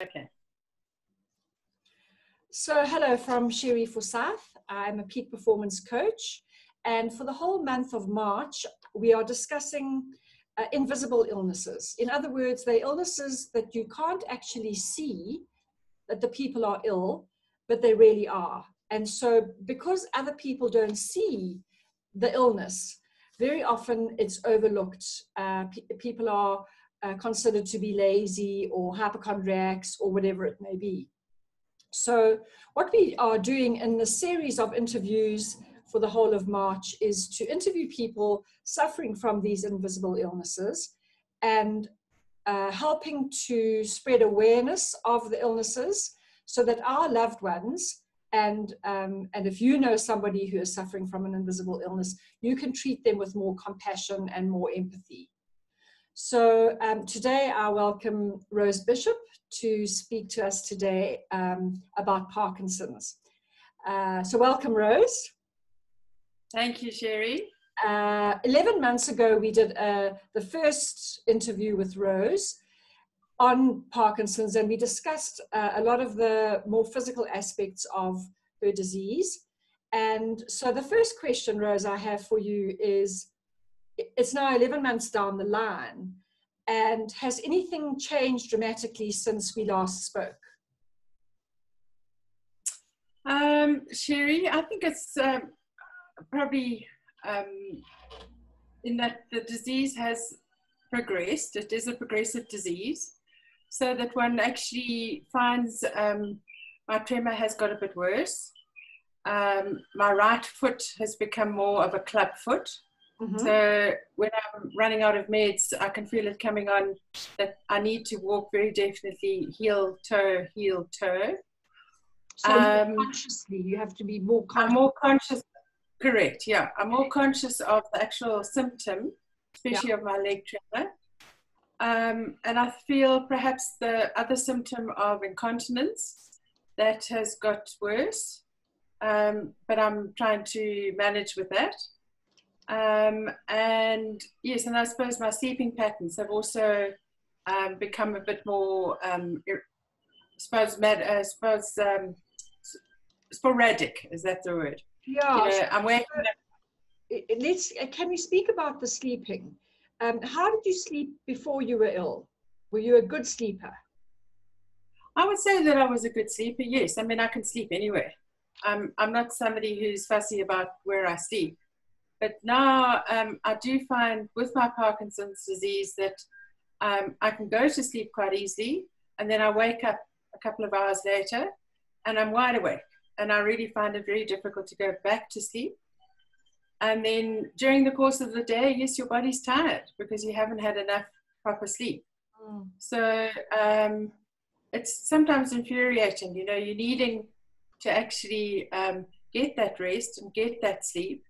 Okay. So hello from Sherry Forsyth. I'm a peak performance coach. And for the whole month of March, we are discussing invisible illnesses. In other words, they're illnesses that you can't actually see that the people are ill, but they really are. And so because other people don't see the illness, very often it's overlooked. People are considered to be lazy or hypochondriacs or whatever it may be. So what we are doing in the series of interviews for the whole of March is to interview people suffering from these invisible illnesses and helping to spread awareness of the illnesses so that our loved ones, and if you know somebody who is suffering from an invisible illness, you can treat them with more compassion and more empathy. So today I welcome Rose Bishop to speak to us today about Parkinson's. So welcome, Rose. Thank you, Sherry. 11 months ago, we did the first interview with Rose on Parkinson's, and we discussed a lot of the more physical aspects of her disease. And so the first question, Rose, I have for you is, it's now 11 months down the line, and has anything changed dramatically since we last spoke? Sherry, I think it's probably in that the disease has progressed. It is a progressive disease, so that one actually finds my tremor has got a bit worse. My right foot has become more of a club foot. Mm-hmm. So when I'm running out of meds, I can feel it coming on that I need to walk very definitely heel, toe, heel, toe. So more consciously, you have to be more conscious. I'm more conscious, correct, yeah. I'm more conscious of the actual symptom, especially of my leg tremor. And I feel perhaps the other symptom of incontinence, that has got worse, but I'm trying to manage with that. And yes, and I suppose my sleeping patterns have also become a bit more, sporadic. Is that the word? Yeah. You know, I'm waking up. Can we speak about the sleeping? How did you sleep before you were ill? Were you a good sleeper? I would say that I was a good sleeper, yes. I mean, I can sleep anywhere. I'm not somebody who's fussy about where I sleep. But now I do find with my Parkinson's disease that I can go to sleep quite easily, and then I wake up a couple of hours later and I'm wide awake. And I really find it very difficult to go back to sleep. And then during the course of the day, yes, your body's tired because you haven't had enough proper sleep. Mm. So it's sometimes infuriating, you know, you're needing to actually get that rest and get that sleep.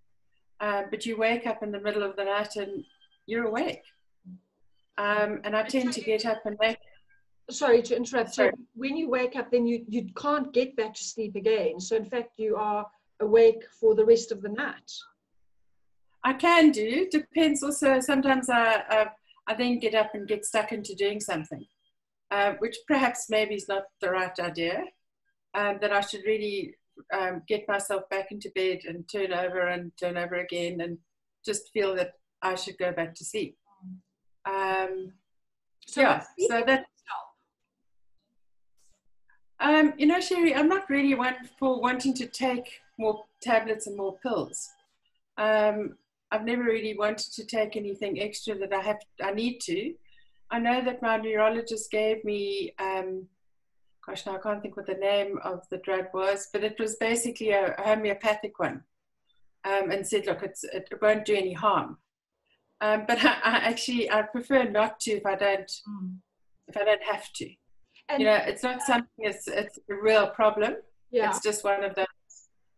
But you wake up in the middle of the night and you're awake. And I tend to get up and wake. Sorry to interrupt. So when you wake up, then you can't get back to sleep again. So in fact, you are awake for the rest of the night. I can do. Depends also. Sometimes I then get up and get stuck into doing something, which perhaps maybe is not the right idea. That I should really get myself back into bed and turn over again and just feel that I should go back to sleep. So that, you know, Sherry, I'm not really one for wanting to take more tablets and more pills. I've never really wanted to take anything extra that I need to. I know that my neurologist gave me, gosh, now I can't think what the name of the drug was, but it was basically a homeopathic one, and said, look, it won't do any harm. But I prefer not to if I don't have to. And you know, it's not something, it's a real problem. Yeah. It's just one of those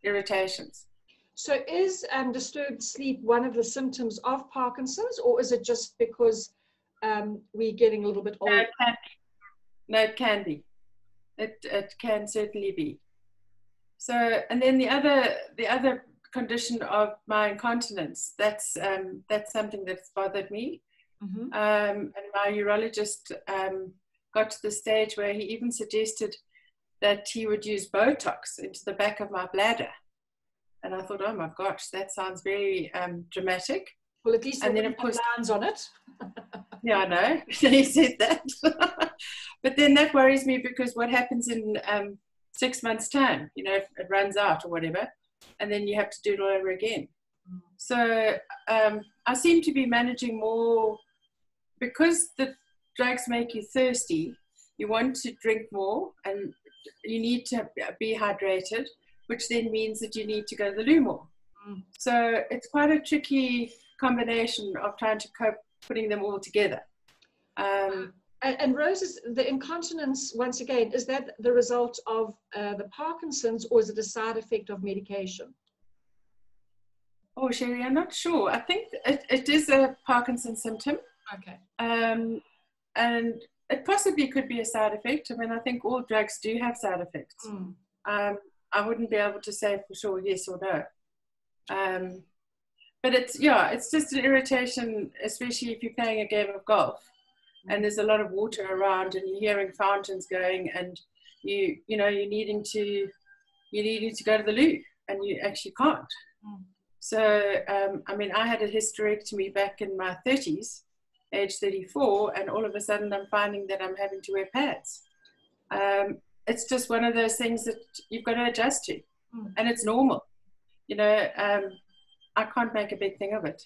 irritations. So is disturbed sleep one of the symptoms of Parkinson's, or is it just because we're getting a little bit older? No, it can be. It can certainly be. So, and then the other condition of my incontinence, that's something that's bothered me. Mm-hmm. And my urologist, got to the stage where he even suggested that he would use Botox into the back of my bladder. And I thought, oh my gosh, that sounds very dramatic. Well, at least and there then, of course, lines on it. Yeah, I know. He said that. But then that worries me, because what happens in 6 months' time, you know, if it runs out or whatever, and then you have to do it all over again. So I seem to be managing more, because the drugs make you thirsty. You want to drink more, and you need to be hydrated, which then means that you need to go to the loo more. So it's quite a tricky combination of trying to cope, putting them all together. And Rose, the incontinence, once again, is that the result of the Parkinson's, or is it a side effect of medication? Oh, Sherry, I'm not sure. I think it is a Parkinson's symptom. Okay. And it possibly could be a side effect. I mean, I think all drugs do have side effects. I wouldn't be able to say for sure yes or no. But it's just an irritation, especially if you're playing a game of golf and there's a lot of water around and you're hearing fountains going, and you're needing to go to the loo and you actually can't. So I mean, I had a hysterectomy back in my 30s, age 34, and all of a sudden I'm finding that I'm having to wear pads. It's just one of those things that you've got to adjust to, and it's normal. You know, I can't make a big thing of it.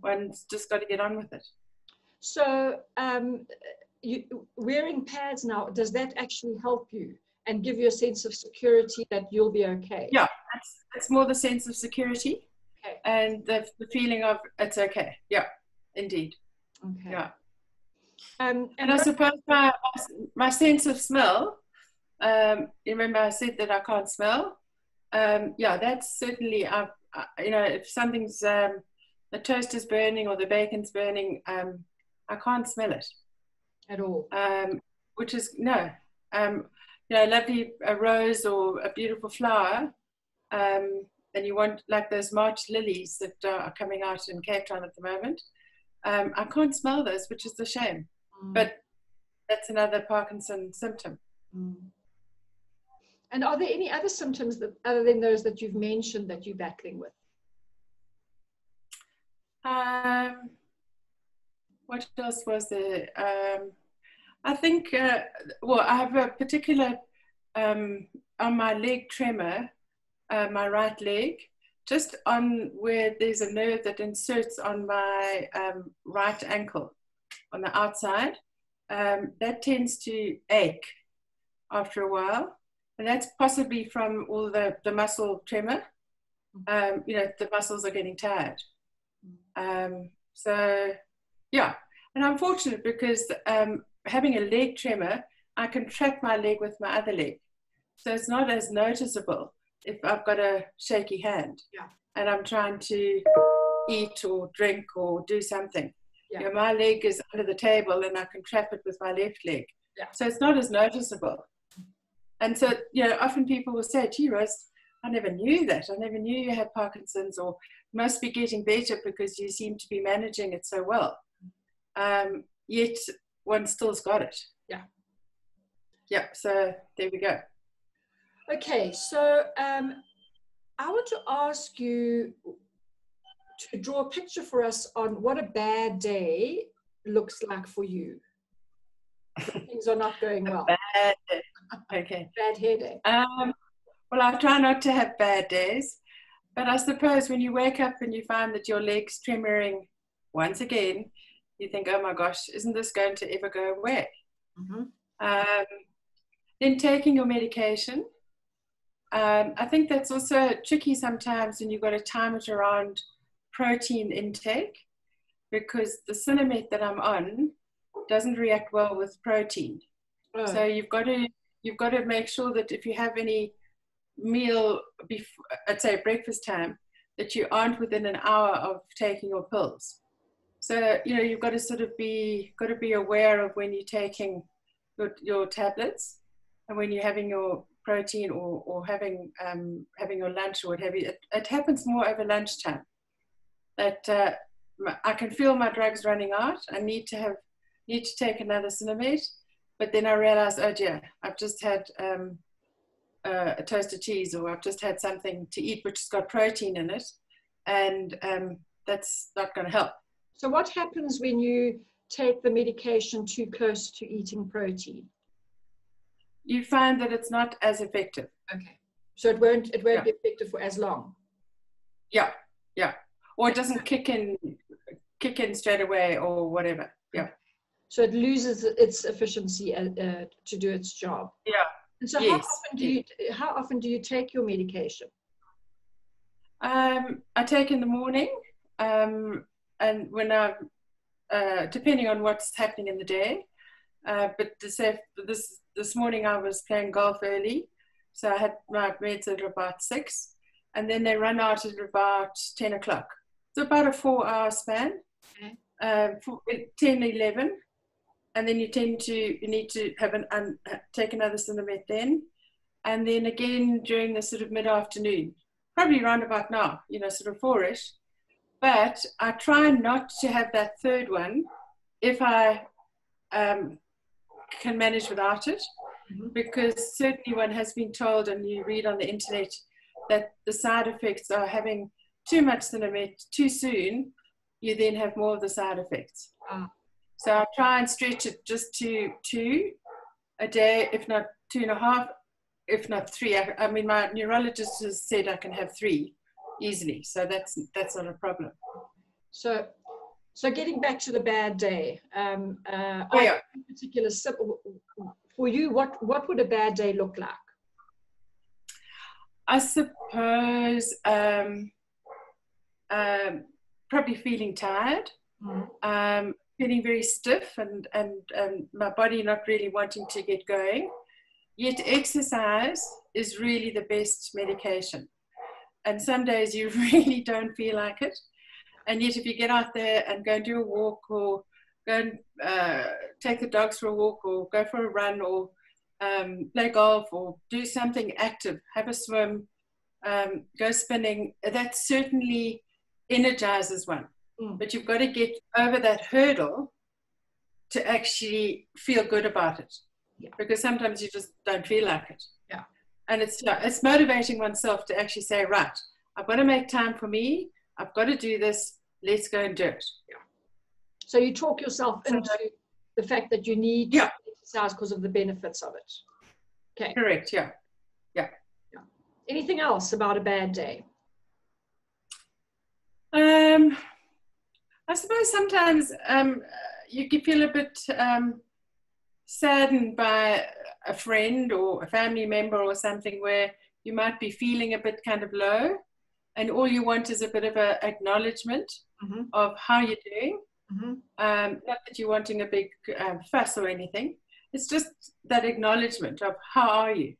One's just got to get on with it. So wearing pads now, does that actually help you and give you a sense of security that you'll be okay? Yeah, it's more the sense of security, okay, and the feeling of it's okay. Yeah, indeed. Okay. Yeah. And I suppose my sense of smell, remember I said that I can't smell? Yeah, that's certainly, if something's, the toast is burning or the bacon's burning, I can't smell it. At all? Which is, no. A lovely rose or a beautiful flower, and you want, like those March lilies that are coming out in Cape Town at the moment, I can't smell those, which is a shame. But that's another Parkinson symptom. And are there any other symptoms that, other than those that you've mentioned, that you're battling with? What else was there? I think, I have a particular, on my leg tremor, my right leg, just on where there's a nerve that inserts on my right ankle on the outside, that tends to ache after a while. And that's possibly from all the muscle tremor. The muscles are getting tired. So, yeah. And I'm fortunate because having a leg tremor, I can track my leg with my other leg. So it's not as noticeable if I've got a shaky hand. Yeah. And I'm trying to eat or drink or do something. Yeah. My leg is under the table and I can trap it with my left leg. Yeah. So it's not as noticeable. And so, often people will say, gee, Rose, I never knew that. I never knew you had Parkinson's, or must be getting better because you seem to be managing it so well. Yet one still's got it. Yeah. Yeah, so there we go. Okay, so I want to ask you to draw a picture for us on what a bad day looks like for you. Things are not going well. Bad day. Okay. Bad hair day. Well, I try not to have bad days, but I suppose when you wake up and you find that your leg's tremoring once again, you think, oh my gosh, isn't this going to ever go away? Then taking your medication. I think that's also tricky sometimes when you've got to time it around protein intake, because the Cinemet that I'm on doesn't react well with protein. So you've got to make sure that if you have any meal before, I'd say breakfast time, that you aren't within an hour of taking your pills. So you've got to sort of be aware of when you're taking your tablets and when you're having your protein or having your lunch or what have you. It happens more over lunchtime. That I can feel my drugs running out. I need to take another Cinemet, But then I realized, oh dear, I've just had a toasted cheese, or I've just had something to eat which has got protein in it, and that's not going to help. So what happens when you take the medication too close to eating protein? You find that it's not as effective. Okay. So it won't be effective for as long. Yeah, yeah. Or it doesn't kick in straight away, or whatever. Yeah. So it loses its efficiency to do its job. Yeah. And so yes. how often do you take your medication? I take in the morning, and when I depending on what's happening in the day. But this morning I was playing golf early, so I had my meds at about 6, and then they run out at about 10 o'clock. So about a 4-hour span, 10, 11, and then you need to have take another Cinemet then, and then again during the sort of mid-afternoon, probably around about now, sort of 4-ish. But I try not to have that third one if I can manage without it, because certainly one has been told, and you read on the internet, that the side effects are having too much Cinemet too soon, you then have more of the side effects. So I try and stretch it just to 2 a day, if not 2.5, if not 3. I mean, my neurologist has said I can have 3 easily, so that's not a problem. So getting back to the bad day, in particular, for you, what would a bad day look like? I suppose probably feeling tired, feeling very stiff, and my body not really wanting to get going. Yet exercise is really the best medication. And some days you really don't feel like it. And yet if you get out there and go and do a walk, or go and take the dogs for a walk, or go for a run, or play golf, or do something active, have a swim, go spinning, that certainly energizes one. But you've got to get over that hurdle to actually feel good about it. Because sometimes you just don't feel like it. And it's motivating oneself to actually say, right, I've got to make time for me. I've got to do this. Let's go and do it. So you talk yourself into the fact that you need to exercise because of the benefits of it. Okay. Correct. Yeah. Anything else about a bad day? I suppose sometimes you can feel a bit saddened by a friend or a family member or something, where you might be feeling a bit kind of low, and all you want is a bit of an acknowledgement of how you're doing. Not that you're wanting a big fuss or anything. It's just that acknowledgement of how are you,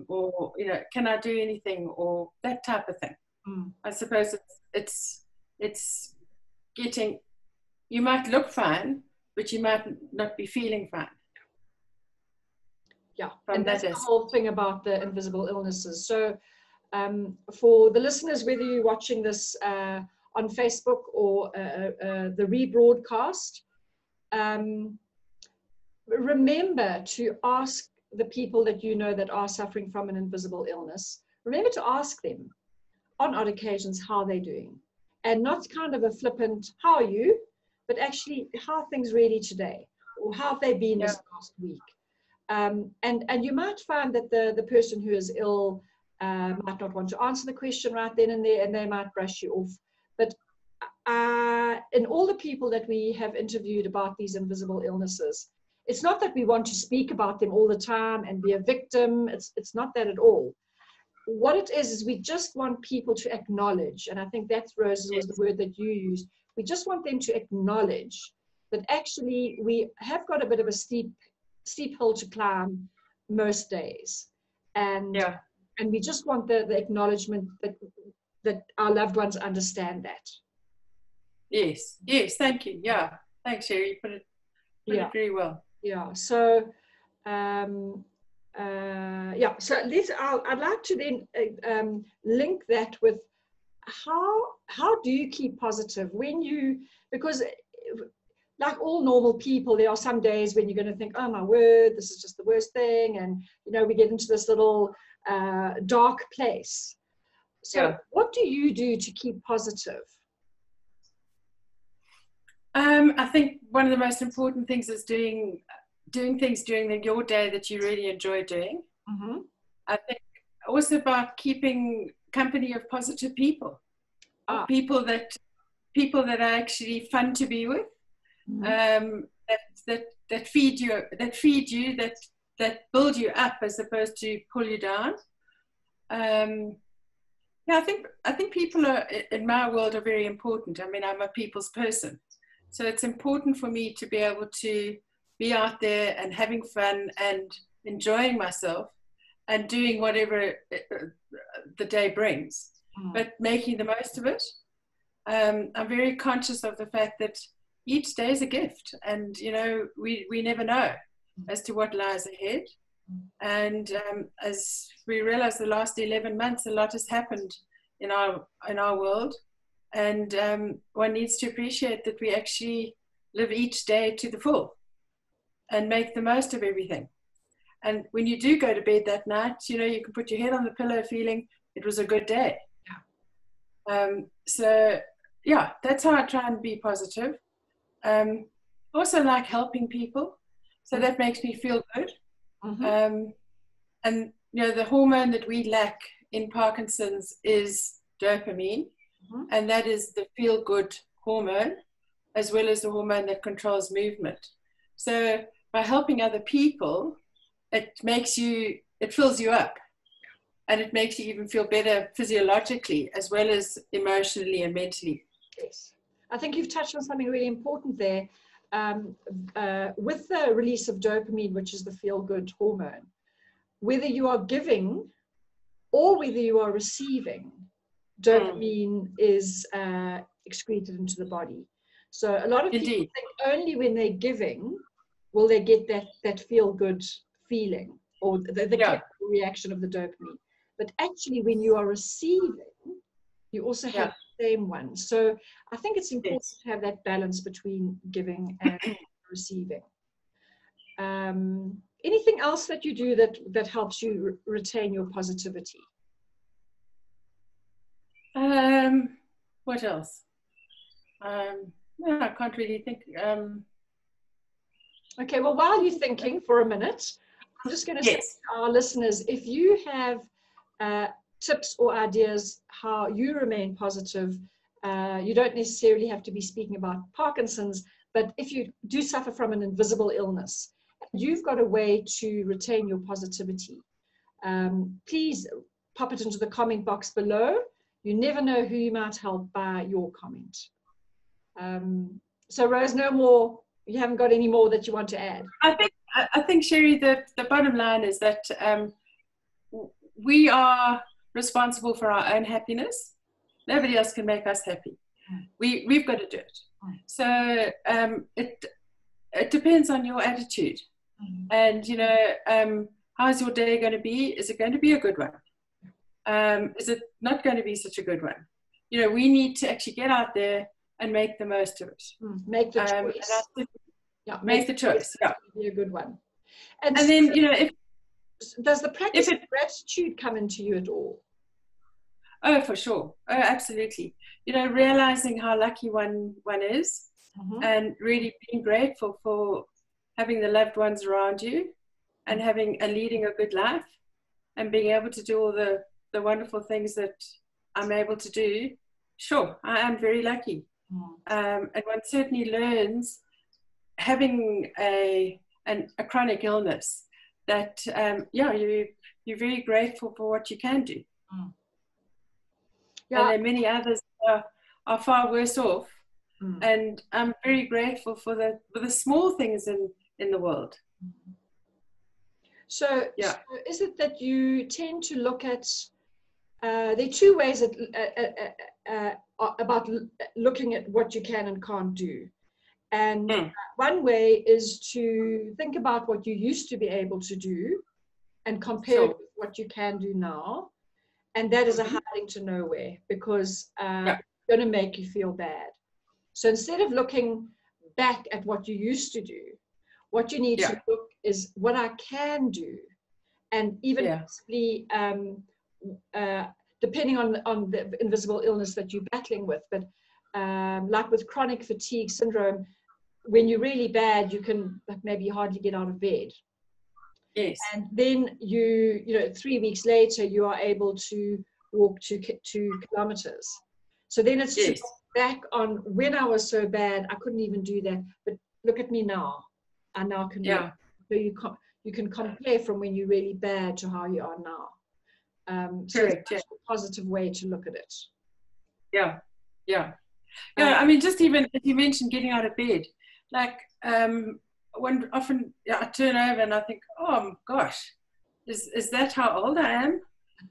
or can I do anything, or that type of thing. I suppose it's getting. You might look fine, but you might not be feeling fine. And that's the whole thing about the invisible illnesses. So for the listeners, whether you're watching this on Facebook or the rebroadcast, remember to ask the people that you know that are suffering from an invisible illness, remember to ask them on odd occasions how they're doing. And not kind of a flippant, how are you? But actually, how are things really today? Or how have they been this last week? And you might find that the person who is ill might not want to answer the question right then and there, and they might brush you off. But in all the people that we have interviewed about these invisible illnesses, it's not that we want to speak about them all the time and be a victim. It's not that at all. What it is we just want people to acknowledge, and I think that's, Rose, was the word that you used. We just want them to acknowledge that actually we have got a bit of a steep hill to climb most days. And we just want the acknowledgement that our loved ones understand that. Yes, thank you. Yeah, thanks, Sherry. You put it very well. Yeah, so so I'd like to then link that with how do you keep positive when you, because like all normal people, there are some days when you're going to think, oh my word, this is just the worst thing. And, you know, we get into this little dark place. So what do you do to keep positive? I think one of the most important things is doing things during your day that you really enjoy doing. Mm-hmm. I think also about keeping company of positive people, people that are actually fun to be with, mm-hmm. that feed you, that build you up as opposed to pull you down. I think people are, in my world, are very important. I mean, I'm a people's person, so it's important for me to be able to be out there and having fun and enjoying myself and doing whatever the day brings, but making the most of it. I'm very conscious of the fact that each day is a gift, and you know, we never know as to what lies ahead. And as we realize, the last 11 months, a lot has happened in our world, and one needs to appreciate that we actually live each day to the full and make the most of everything. And when you do go to bed that night, you know, you can put your head on the pillow feeling it was a good day. So yeah, that's how I try and be positive. Also like helping people, so that makes me feel good. And you know, the hormone that we lack in Parkinson's is dopamine, and that is the feel good hormone, as well as the hormone that controls movement. So by helping other people, it fills you up, and it makes you even feel better physiologically as well as emotionally and mentally. Yes, I think you've touched on something really important there. With the release of dopamine, which is the feel-good hormone, whether you are giving or whether you are receiving, dopamine is excreted into the body. So a lot of people think only when they're giving will they get that feel-good feeling or the chemical reaction of the dopamine. But actually, when you are receiving, you also have the same one. So I think it's important to have that balance between giving and receiving. Anything else that you do that helps you retain your positivity? What else? No, I can't really think. Okay, well, while you're thinking for a minute, I'm just going to say to our listeners, if you have tips or ideas how you remain positive, you don't necessarily have to be speaking about Parkinson's, but if you do suffer from an invisible illness, you've got a way to retain your positivity. Please pop it into the comment box below. You never know who you might help by your comment. So Rose, no more. You haven't got any more that you want to add? I think, Sherry, the bottom line is that we are responsible for our own happiness. Nobody else can make us happy. We've got to do it. So it depends on your attitude. And, you know, how's your day going to be? Is it going to be a good one? Is it not going to be such a good one? You know, we need to actually get out there and make the most of it. Make the choice. Make the choice. Be a good one. And then, you know, does the practice of gratitude come into you at all? Oh, for sure. Oh, absolutely. You know, realizing how lucky one is, and really being grateful for having the loved ones around you and leading a good life and being able to do all the wonderful things that I'm able to do. Sure, I am very lucky. And one certainly learns, having a chronic illness, that you're very grateful for what you can do. And there are many others are far worse off, and I'm very grateful for the small things in the world. So is it that you tend to look at there are two ways about looking at what you can and can't do. And one way is to think about what you used to be able to do and compare it with what you can do now. And that is a hiding to nowhere, because it's going to make you feel bad. So instead of looking back at what you used to do. What you need to look is what I can do. And even possibly, depending on the invisible illness that you're battling with, but like with chronic fatigue syndrome, when you're really bad, you can maybe hardly get out of bed. Yes. And then you know, 3 weeks later, you are able to walk 2 kilometers. So then it's to look back on when I was so bad, I couldn't even do that. But look at me now. I now can do it. So you can compare from when you're really bad to how you are now. So it's a positive way to look at it. Yeah. I mean, just even if you mentioned getting out of bed, like when often I turn over and I think, oh gosh, is that how old I am,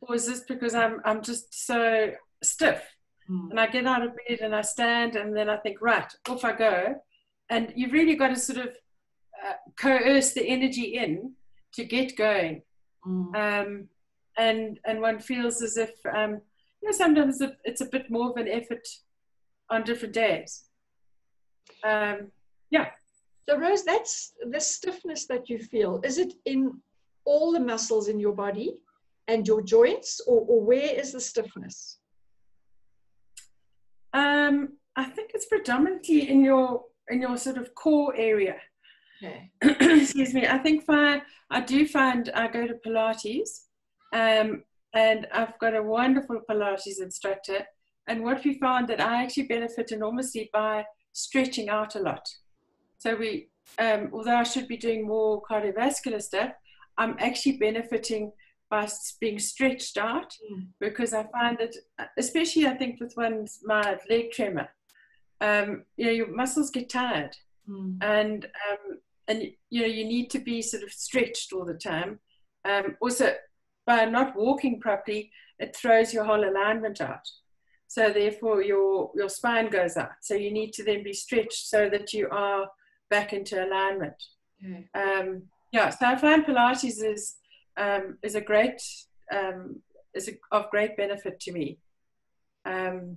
or is this because I'm just so stiff? And I get out of bed and I stand, and then I think, right, off I go. And you've really got to sort of coerce the energy in to get going. And one feels as if sometimes it's a bit more of an effort on different days. So Rose, that's the stiffness that you feel. Is it in all the muscles in your body and your joints, or where is the stiffness? I think it's predominantly in your sort of core area. Okay. Excuse me. I think I do find I go to Pilates, and I've got a wonderful Pilates instructor. And what we found that I actually benefit enormously by stretching out a lot. So although I should be doing more cardiovascular stuff, I'm actually benefiting by being stretched out, because I find that, especially I think with my leg tremor, your muscles get tired, and you need to be sort of stretched all the time. Also, by not walking properly, it throws your whole alignment out. So therefore your spine goes out. So you need to then be stretched so that you are back into alignment. So I find Pilates is a great of great benefit to me. Okay,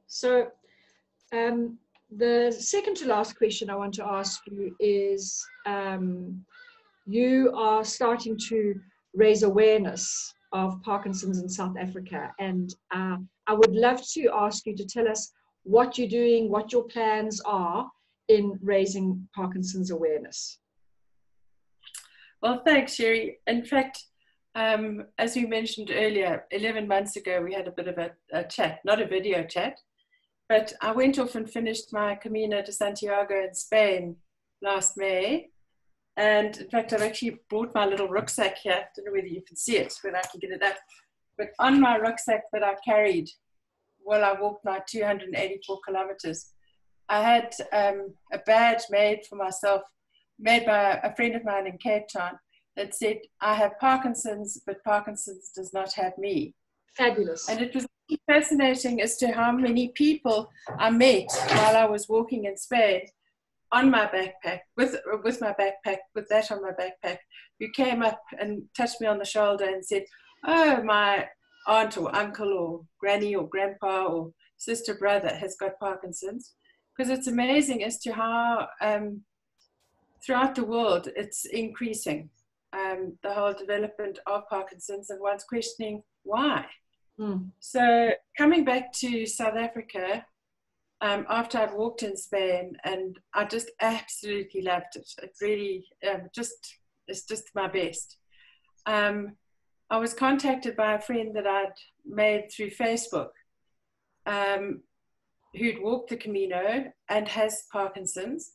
so the second to last question I want to ask you is, you are starting to raise awareness of Parkinson's in South Africa, and I would love to ask you to tell us what you're doing, what your plans are in raising Parkinson's awareness. Well, thanks, Sherry. In fact, as we mentioned earlier, 11 months ago, we had a bit of a chat, not a video chat, but I went off and finished my Camino de Santiago in Spain last May. And in fact, I've actually brought my little rucksack here. I don't know whether you can see it, whether I can get it up. But on my rucksack that I carried while I walked my 284 kilometers, I had a badge made for myself, made by a friend of mine in Cape Town, that said, I have Parkinson's, but Parkinson's does not have me. Fabulous. And it was fascinating as to how many people I met while I was walking in Spain on my backpack, with my backpack, with that on my backpack, who came up and touched me on the shoulder and said, oh, my aunt or uncle or granny or grandpa or sister, brother has got Parkinson's. Because it's amazing as to how throughout the world it's increasing, the whole development of Parkinson's, and one's questioning why. So coming back to South Africa, after I'd walked in Spain, and I just absolutely loved it. It really it's just my best. I was contacted by a friend that I'd made through Facebook, who'd walked the Camino and has Parkinson's.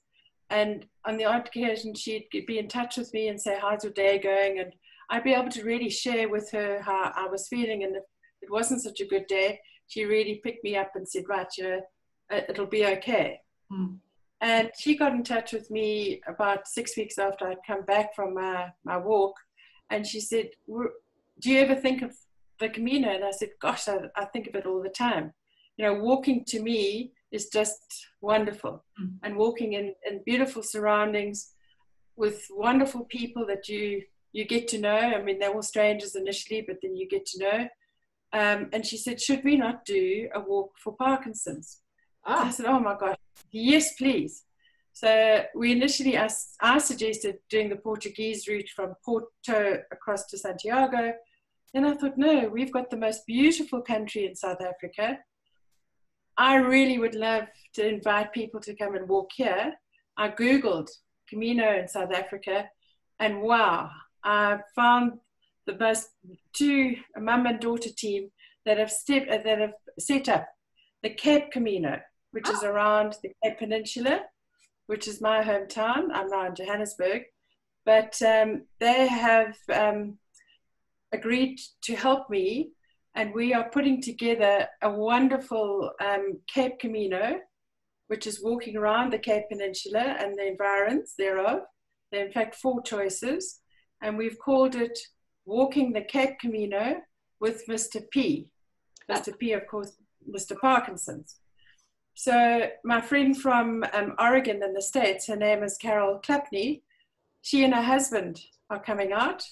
And on the odd occasion, she'd be in touch with me and say, how's your day going? And I'd be able to really share with her how I was feeling. And if it wasn't such a good day, she really picked me up and said, right, it'll be okay. And she got in touch with me about 6 weeks after I'd come back from my walk. And she said, do you ever think of the Camino? And I said, gosh, I think of it all the time. Walking to me is just wonderful. And walking in beautiful surroundings with wonderful people that you get to know. I mean, they're all strangers initially, but then you get to know. And she said, should we not do a walk for Parkinson's? I said, oh my gosh, Yes, please. So we initially, I suggested doing the Portuguese route from Porto across to Santiago. Then I thought, no, we've got the most beautiful country in South Africa. I really would love to invite people to come and walk here. I Googled Camino in South Africa, and wow, I found the most a mum and daughter team that have set up the Cape Camino, which is around the Cape Peninsula, which is my hometown. I'm now in Johannesburg, but they have agreed to help me, and we are putting together a wonderful Cape Camino, which is walking around the Cape Peninsula and the environs thereof. There are in fact 4 choices, and we've called it Walking the Cape Camino with Mr. P. Mr. P, of course, Mr. Parkinson's. So my friend from Oregon in the States, her name is Carol Clapney. She and her husband are coming out.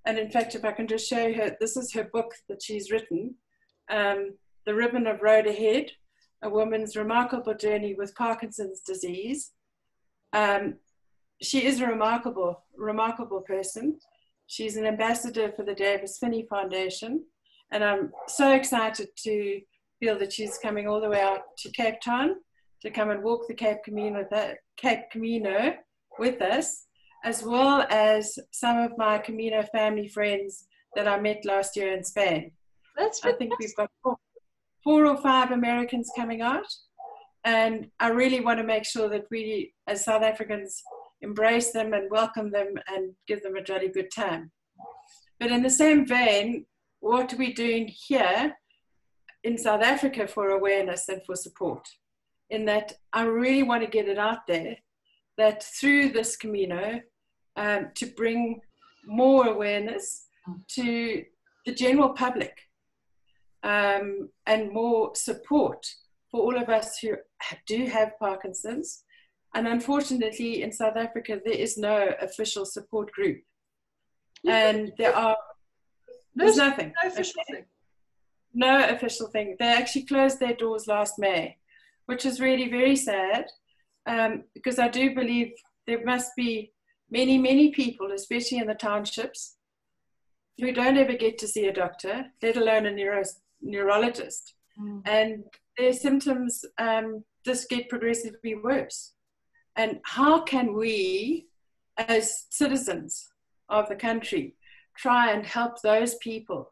And in fact, if I can just show her, this is her book that she's written, The Ribbon of Road Ahead, A Woman's Remarkable Journey with Parkinson's Disease. She is a remarkable person. She's an ambassador for the Davis Finney Foundation. And I'm so excited to feel that she's coming all the way out to Cape Town to come and walk the Cape Camino with us, as well as some of my Camino family friends that I met last year in Spain. That's fantastic. I think we've got 4 or 5 Americans coming out, and I really want to make sure that we, as South Africans, embrace them and welcome them and give them a jolly good time. But in the same vein, what are we doing here in South Africa for awareness and for support? In that I really want to get it out there that through this Camino, to bring more awareness to the general public, and more support for all of us who do have Parkinson's. And unfortunately in South Africa, there is no official support group. And there's nothing. No official thing. No official thing. They actually closed their doors last May, which is really very sad, because I do believe there must be many people, especially in the townships, who don't ever get to see a doctor, let alone a neurologist. And their symptoms just get progressively worse. And how can we, as citizens of the country, try and help those people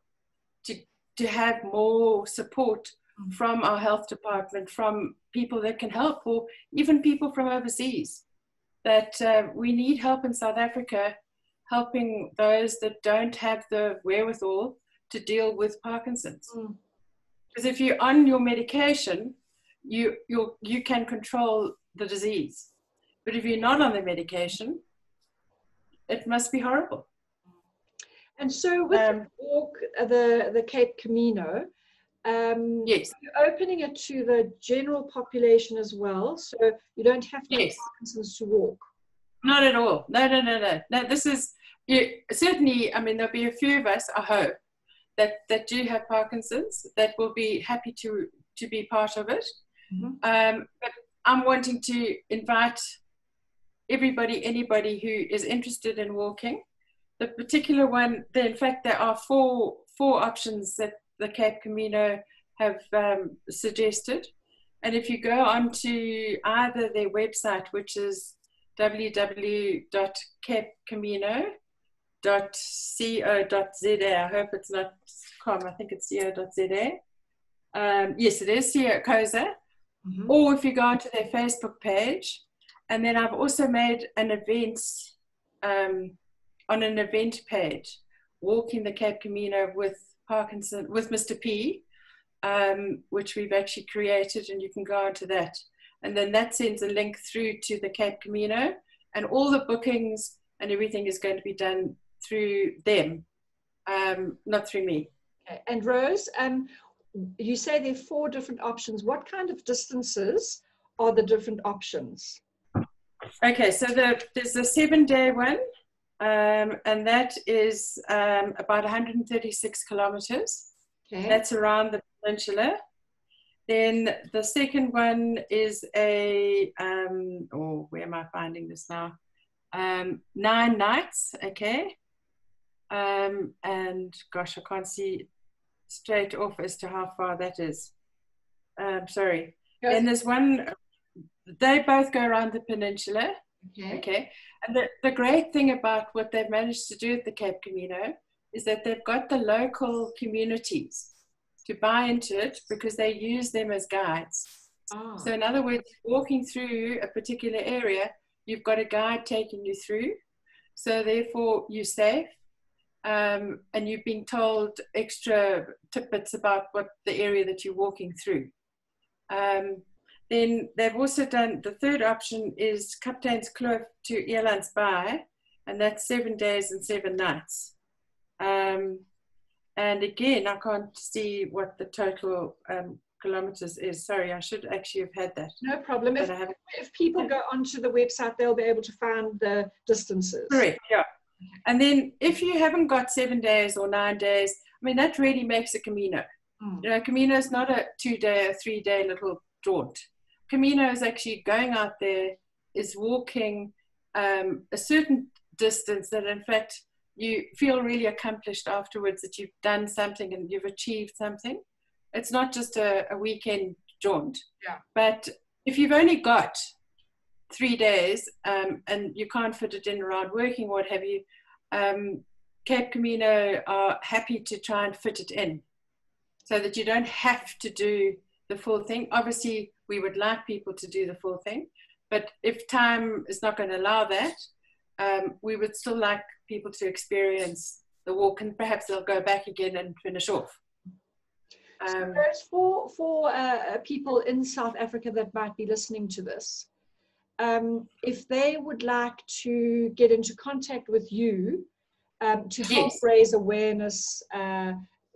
to have more support from our health department, from people that can help, or even people from overseas? That we need help in South Africa, helping those that don't have the wherewithal to deal with Parkinson's. Because if you're on your medication, you can control the disease. But if you're not on the medication, it must be horrible. And so with the walk, the Cape Camino, yes, you're opening it to the general population as well, so you don't have to have Parkinson's to walk. Not at all. No, this is, certainly, I mean, there'll be a few of us, I hope, that do have Parkinson's that will be happy to be part of it. But I'm wanting to invite anybody who is interested in walking. The particular one, in fact, there are four options that the Cape Camino have suggested. And if you go onto either their website, which is www.capecamino.co.za, I hope it's not com, I think it's co.za. Yes, it is co.za. Or if you go onto their Facebook page, and then I've also made an event on an event page, Walking the Cape Camino with Parkinson, with Mr. P, which we've actually created, and you can go onto that. And then that sends a link through to the Cape Camino, and all the bookings and everything is going to be done through them, not through me. Okay. And Rose, you say there are 4 different options. What kind of distances are the different options? Okay, so there's a 7-day one, and that is about 136 kilometers. Okay. That's around the peninsula. Then the second one is a, oh, where am I finding this now? 9 nights, okay. And gosh, I can't see straight off as to how far that is. Sorry. Yes. Then there's one, they both go around the peninsula. Okay. Okay. And the great thing about what they've managed to do at the Cape Camino is that they've got the local communities to buy into it because they use them as guides. Ah. So in other words, walking through a particular area, you've got a guide taking you through. So therefore you're safe. And you're being told extra tidbits about what the area that you're walking through. Then they've also done, the third option is Kapteins Kloof to Elandsbaai, and that's 7 days and 7 nights. And again, I can't see what the total kilometers is. Sorry, I should actually have had that. No problem. If people go onto the website, they'll be able to find the distances. Correct, yeah. And then if you haven't got 7 days or 9 days, I mean, that really makes a Camino. You know, Camino is not a 2-day or 3-day little jaunt. Camino is actually going out there, is walking a certain distance that in fact you feel really accomplished afterwards, that you've done something and you've achieved something. It's not just a weekend jaunt. Yeah. But if you've only got 3 days and you can't fit it in around working, what have you, Cape Camino are happy to try and fit it in so that you don't have to do the full thing. Obviously, we would like people to do the full thing, but if time is not going to allow that, we would still like people to experience the walk, and perhaps they'll go back again and finish off. So for people in South Africa that might be listening to this, if they would like to get into contact with you to help raise awareness,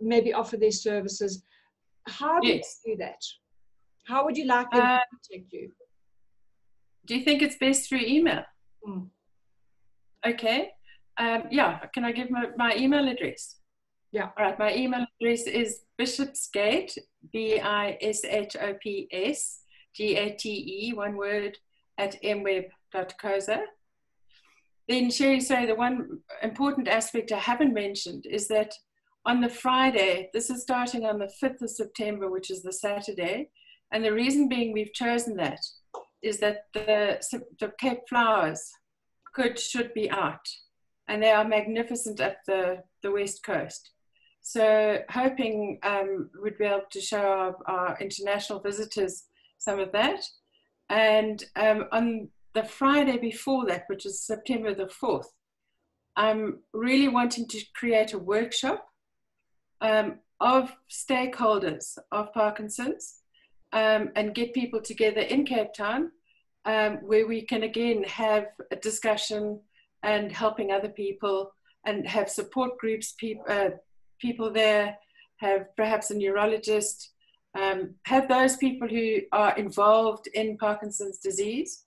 maybe offer their services, how do you do that? How would you like them to contact you? Do you think it's best through email? Okay. Yeah, can I give my email address? Yeah. All right, my email address is bishopsgate, BISHOPSGATE, one word, @mweb.coza. Then Sherry, sorry, the one important aspect I haven't mentioned is that on the Friday, this is starting on the 5th of September, which is the Saturday, and the reason being we've chosen that is that the Cape flowers should be out, and they are magnificent up the west coast. So hoping we'd be able to show our international visitors some of that. And on the Friday before that, which is September the 4th, I'm really wanting to create a workshop of stakeholders of Parkinson's and get people together in Cape Town where we can again have a discussion and helping other people and have support groups, people there, have perhaps a neurologist, have those people who are involved in Parkinson's disease.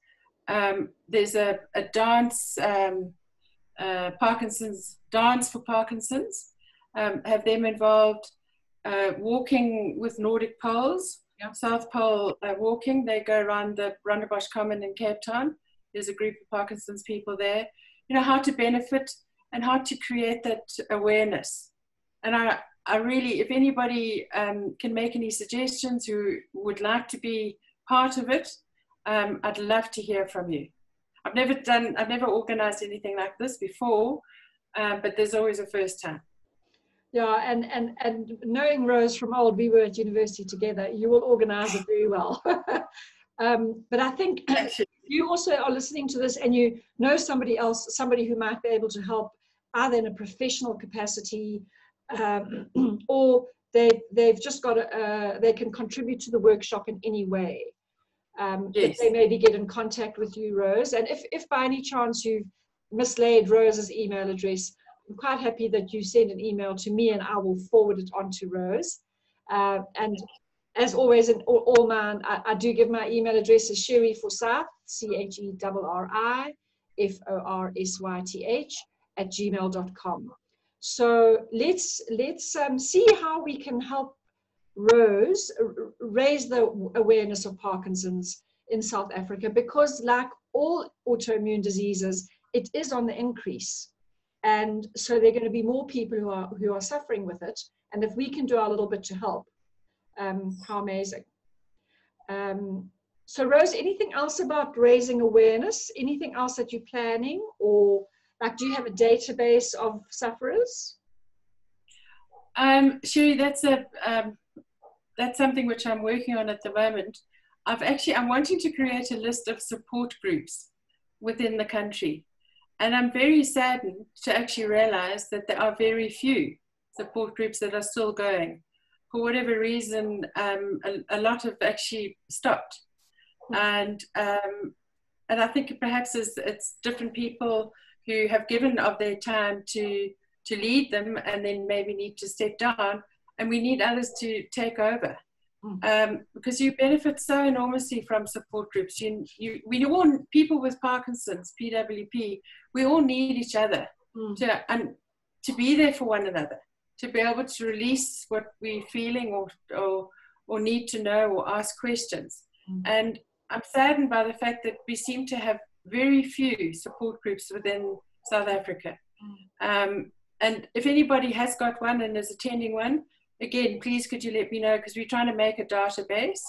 There's a dance, Parkinson's Dance for Parkinson's, have them involved, walking with Nordic poles, South Pole walking. They go around the Rondebosch Common in Cape Town. There's a group of Parkinson's people there. You know, how to benefit and how to create that awareness. And I really, if anybody can make any suggestions who would like to be part of it, I'd love to hear from you. I've never organized anything like this before, but there's always a first time. Yeah, and knowing Rose from old, we were at university together, you will organize it very well. But I think you also are listening to this and you know somebody else, somebody who might be able to help either in a professional capacity or they've just got they can contribute to the workshop in any way. But they maybe get in contact with you, Rose. And if by any chance you've mislaid Rose's email address, I'm quite happy that you send an email to me and I will forward it on to Rose. And as always, in all mine, I do give my email address as Sherry Forsyth, CHERRIFORSYTH @gmail.com. So let's see how we can help Rose raise the awareness of Parkinson's in South Africa, because like all autoimmune diseases, it is on the increase. And so there are going to be more people who are suffering with it. And if we can do our little bit to help, how amazing. So Rose, anything else about raising awareness? Anything else that you're planning? Or like, do you have a database of sufferers? Sherry, that's something which I'm working on at the moment. I'm wanting to create a list of support groups within the country. And I'm very saddened to actually realize that there are very few support groups that are still going. For whatever reason, a lot have actually stopped. And I think perhaps it's different people who have given of their time to lead them and then maybe need to step down, and we need others to take over. Because you benefit so enormously from support groups. We all, people with Parkinson's, PWP, we all need each other to be there for one another, to be able to release what we're feeling or need to know or ask questions. And I'm saddened by the fact that we seem to have very few support groups within South Africa. And if anybody has got one and is attending one, again, please could you let me know, because we're trying to make a database.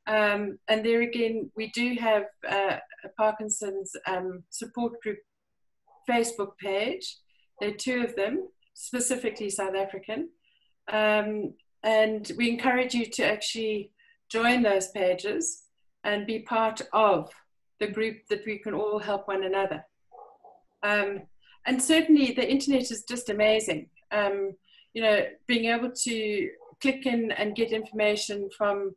And there again, we do have a Parkinson's support group Facebook page. There are 2 of them, specifically South African. And we encourage you to actually join those pages and be part of the group that we can all help one another. And certainly the internet is just amazing. Being able to click in and get information from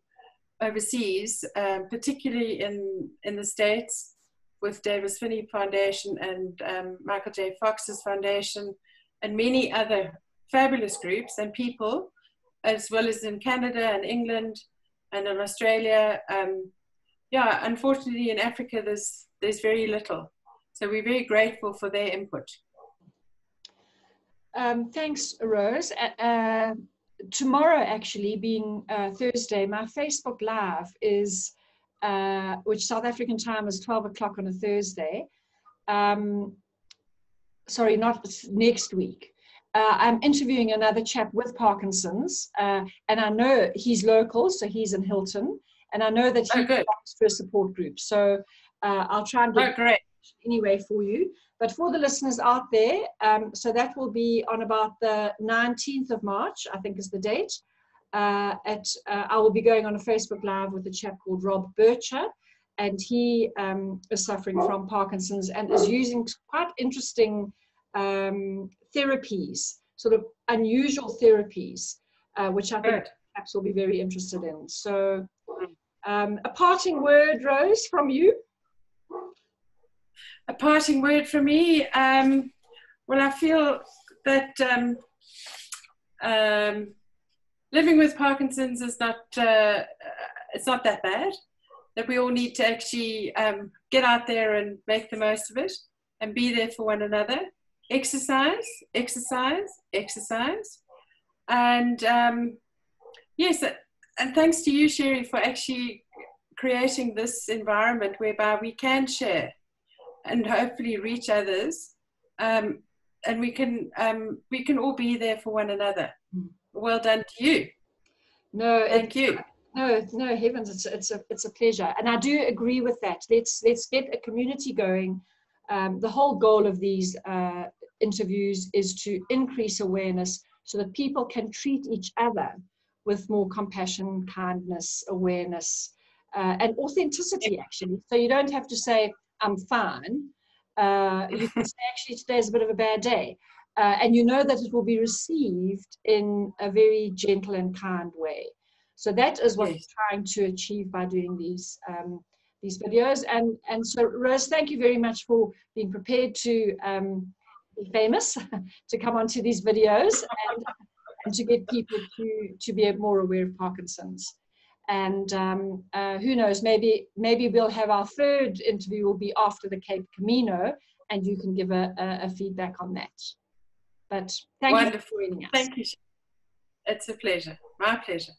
overseas, particularly in the States, with Davis Finney Foundation and Michael J. Fox's foundation, and many other fabulous groups and people, as well as in Canada and England and in Australia. Unfortunately in Africa there's very little. So we're very grateful for their input. Thanks, Rose. Tomorrow, actually, being Thursday, my Facebook Live is, which South African time is 12 o'clock on a Thursday. Sorry, not next week. I'm interviewing another chap with Parkinson's, and I know he's local, so he's in Hilton, and I know that he belongs to a support group. So I'll try and get anyway for you. But for the listeners out there, so that will be on about the 19th of March, I think is the date. I will be going on a Facebook Live with a chap called Rob Bircher, and he is suffering from Parkinson's and is using quite interesting therapies, sort of unusual therapies, which I think perhaps will be very interested in. So a parting word, Rose, from you? A parting word for me, well, I feel that living with Parkinson's is not, it's not that bad, that we all need to actually get out there and make the most of it and be there for one another. Exercise, exercise, exercise. And yes, and thanks to you, Sherry, for actually creating this environment whereby we can share and hopefully reach others, and we can all be there for one another. Well done to you. No, thank you. No, heavens, it's a pleasure, and I do agree with that. Let's get a community going. The whole goal of these interviews is to increase awareness so that people can treat each other with more compassion, kindness, awareness, and authenticity, actually. So you don't have to say, I'm fine. You can say, actually, today's a bit of a bad day. And you know that it will be received in a very gentle and kind way. So that is what we're trying to achieve by doing these videos. And so, Rose, thank you very much for being prepared to be famous, to come onto these videos and to get people to be more aware of Parkinson's. And who knows, maybe we'll have our third interview will be after the Cape Camino, and you can give a feedback on that. But thank you for joining us. Thank you. It's a pleasure. My pleasure.